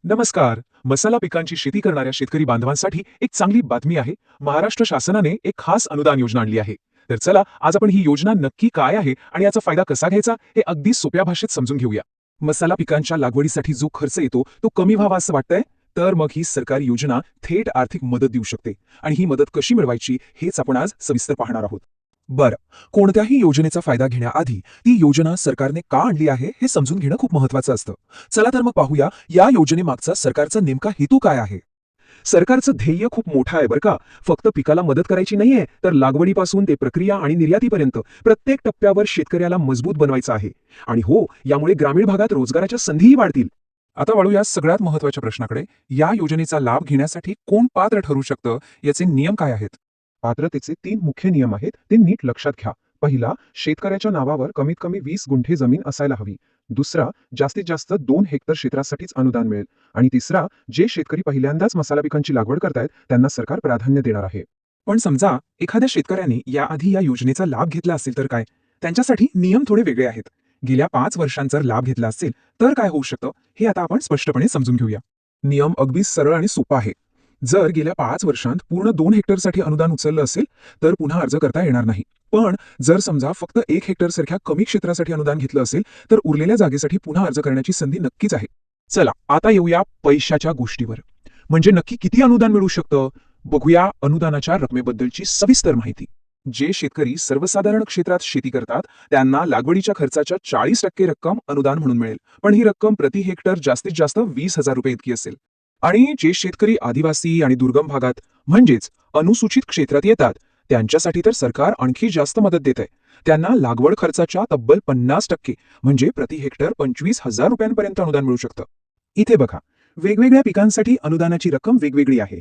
नमस्कार. मसाला पिकांची शेती करणाऱ्या शेतकरी बांधवांसाठी एक चांगली बातमी आहे. महाराष्ट्र शासनाने एक खास अनुदान योजना आणली आहे. तर चला आज आपण ही योजना नक्की काय आहे आणि याचा फायदा कसा घ्यायचा हे अगदी सोप्या भाषेत समजून घेऊया. मसाला पिकांच्या लागवडीसाठी जो खर्च येतो तो कमी व्हावा असं वाटतंय, तर मग ही सरकारी योजना थेट आर्थिक मदत देऊ शकते. आणि ही मदत कशी मिळवायची हेच आपण आज सविस्तर पाहणार आहोत. बरं, कोणत्याही योजनेचा फायदा घेण्याआधी ती योजना सरकारने का आणली आहे हे समजून घेणं खूप महत्त्वाचं असतं. चला तर मग पाहूया या योजनेमागचा सरकारचा नेमका हेतू काय आहे. सरकारचं ध्येय खूप मोठं आहे बरं का. फक्त पिकाला मदत करायची नाहीये, तर लागवडीपासून ते प्रक्रिया आणि निर्यातीपर्यंत प्रत्येक टप्प्यावर शेतकऱ्याला मजबूत बनवायचं आहे. आणि हो, यामुळे ग्रामीण भागात रोजगाराच्या संधीही वाढतील. आता वळूया सगळ्यात महत्त्वाच्या प्रश्नाकडे. या योजनेचा लाभ घेण्यासाठी कोण पात्र ठरू शकतं, याचे नियम काय आहेत. पात्रतेचे 3 मुख्य नियम आहेत, ते नीट लक्षात घ्या. पहिला, शेतकऱ्याच्या नावावर कमीत कमी 20 गुंठे जमीन असायला हवी. दुसरा, जास्तीत जास्त 2 हेक्टर क्षेत्रासाठीच अनुदान मिळेल. आणि तिसरा, जे शेतकरी पहिल्यांदाच मसाला पिकांची लागवड करतायत त्यांना सरकार प्राधान्य देणार आहे. पण समजा एखाद्या शेतकऱ्याने याआधी या योजनेचा लाभ घेतला असेल तर काय. त्यांच्यासाठी नियम थोडे वेगळे आहेत. गेल्या 5 वर्षांत जर लाभ घेतला असेल तर काय होऊ शकतं हे आता आपण स्पष्टपणे समजून घेऊया. नियम अगदी सरळ आणि सोपा आहे. जर गेल्या 5 वर्षांत पूर्ण 2 हेक्टरसाठी अनुदान उचललं असेल तर पुन्हा अर्ज करता येणार नाही. पण जर समजा फक्त 1 हेक्टर सारख्या कमी क्षेत्रासाठी अनुदान घेतलं असेल तर उरलेल्या जागेसाठी पुन्हा अर्ज करण्याची संधी नक्कीच आहे. चला आता येऊया पैशाच्या गोष्टीवर. म्हणजे नक्की किती अनुदान मिळू शकतं. बघूया अनुदानाच्या रकमेबद्दलची सविस्तर माहिती. जे शेतकरी सर्वसाधारण क्षेत्रात शेती करतात त्यांना लागवडीच्या खर्चाच्या 40% रक्कम अनुदान म्हणून मिळेल. पण ही रक्कम प्रति हेक्टर जास्तीत जास्त 20,000 रुपये इतकी असेल. आणि जे शेतकरी आदिवासी आणि दुर्गम भागात म्हणजेच अनुसूचित क्षेत्रात येतात त्यांच्यासाठी तर सरकार आणखी जास्त मदत देत आहे. त्यांना लागवड खर्चाच्या तब्बल 50% म्हणजे प्रति हेक्टर 25,000 रुपयांपर्यंत अनुदान मिळू शकतं. इथे बघा, वेगवेगळ्या पिकांसाठी अनुदानाची रक्कम वेगवेगळी आहे.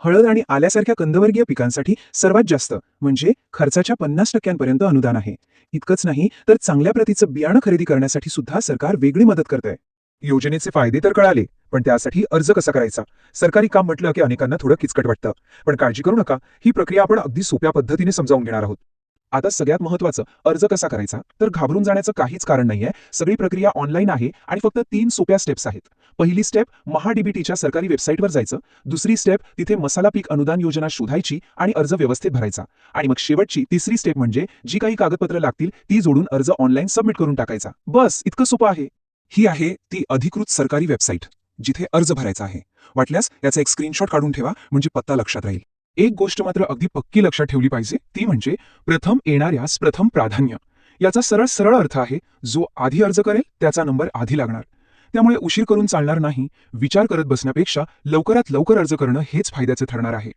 हळद आणि आल्यासारख्या कंदवर्गीय पिकांसाठी सर्वात जास्त म्हणजे खर्चाच्या 50% अनुदान आहे. इतकंच नाही तर चांगल्या प्रतीचं बियाणं खरेदी करण्यासाठी सुद्धा सरकार वेगळी मदत करतंय. योजनेचे फायदे तर कळाले, पण त्यासाठी अर्ज कसा करायचा. सरकारी काम म्हटलं की अनेकांना थोडं किचकट वाटतं. पण काळजी करू नका, ही प्रक्रिया आपण अगदी सोप्या पद्धतीने समजावून घेणार आहोत. आता सगळ्यात महत्त्वाचं, अर्ज कसा करायचा. तर घाबरून जाण्याचं काहीच कारण नाहीये. सगळी प्रक्रिया ऑनलाईन आहे आणि फक्त 3 सोप्या स्टेप्स आहेत. पहिली स्टेप, महाडीबीटीच्या सरकारी वेबसाईटवर जायचं. दुसरी स्टेप, तिथे मसाला पीक अनुदान योजना शोधायची आणि अर्ज व्यवस्थित भरायचा. आणि मग शेवटची तिसरी स्टेप म्हणजे जी काही कागदपत्र लागतील ती जोडून अर्ज ऑनलाईन सबमिट करून टाकायचा. बस इतकं सोपं आहे. ही आहे ती अधिकृत सरकारी वेबसाईट जिथे अर्ज भरायचा आहे. वाटल्यास याचा एक स्क्रीनशॉट काढून ठेवा म्हणजे पत्ता लक्षात राहील. एक गोष्ट मात्र अगदी पक्की लक्षात ठेवली पाहिजे, ती म्हणजे प्रथम येणाऱ्यास प्रथम प्राधान्य. याचा सरळ सरळ अर्थ आहे, जो आधी अर्ज करेल त्याचा नंबर आधी लागणार. त्यामुळे उशीर करून चालणार नाही. विचार करत बसण्यापेक्षा लवकरात लवकर अर्ज करणं हेच फायद्याचे ठरणार आहे.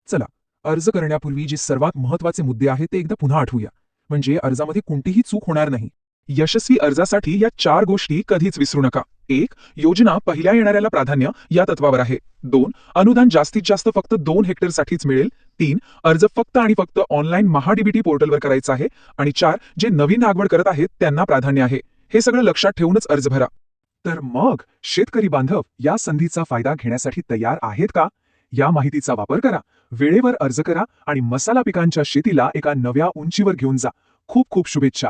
चला, अर्ज करण्यापूर्वी जे सर्वात महत्त्वाचे मुद्दे आहेत ते एकदा पुन्हा आठवूया. म्हणजे अर्जामध्ये कोणतीही चूक होणार नाही. यशस्वी अर्जासाठी या 4 गोष्टी कधीच विसरू नका. 1. योजना पहिल्या येणाऱ्याला प्राधान्य या तत्वावर आहे. 2. अनुदान जास्तीत जास्त फक्त 2 हेक्टरसाठीच मिळेल. 3. अर्ज फक्त आणि फक्त ऑनलाईन महाडीबीटी पोर्टलवर करायचा आहे. आणि 4. जे नवीन लागवड करत आहेत त्यांना प्राधान्य आहे. हे सगळं लक्षात ठेवूनच अर्ज भरा. तर मग शेतकरी बांधव या संधीचा फायदा घेण्यासाठी तयार आहेत का. या माहितीचा वापर करा, वेळेवर अर्ज करा आणि मसाला पिकांच्या शेतीला एका नव्या उंचीवर घेऊन जा. खूप खूप शुभेच्छा.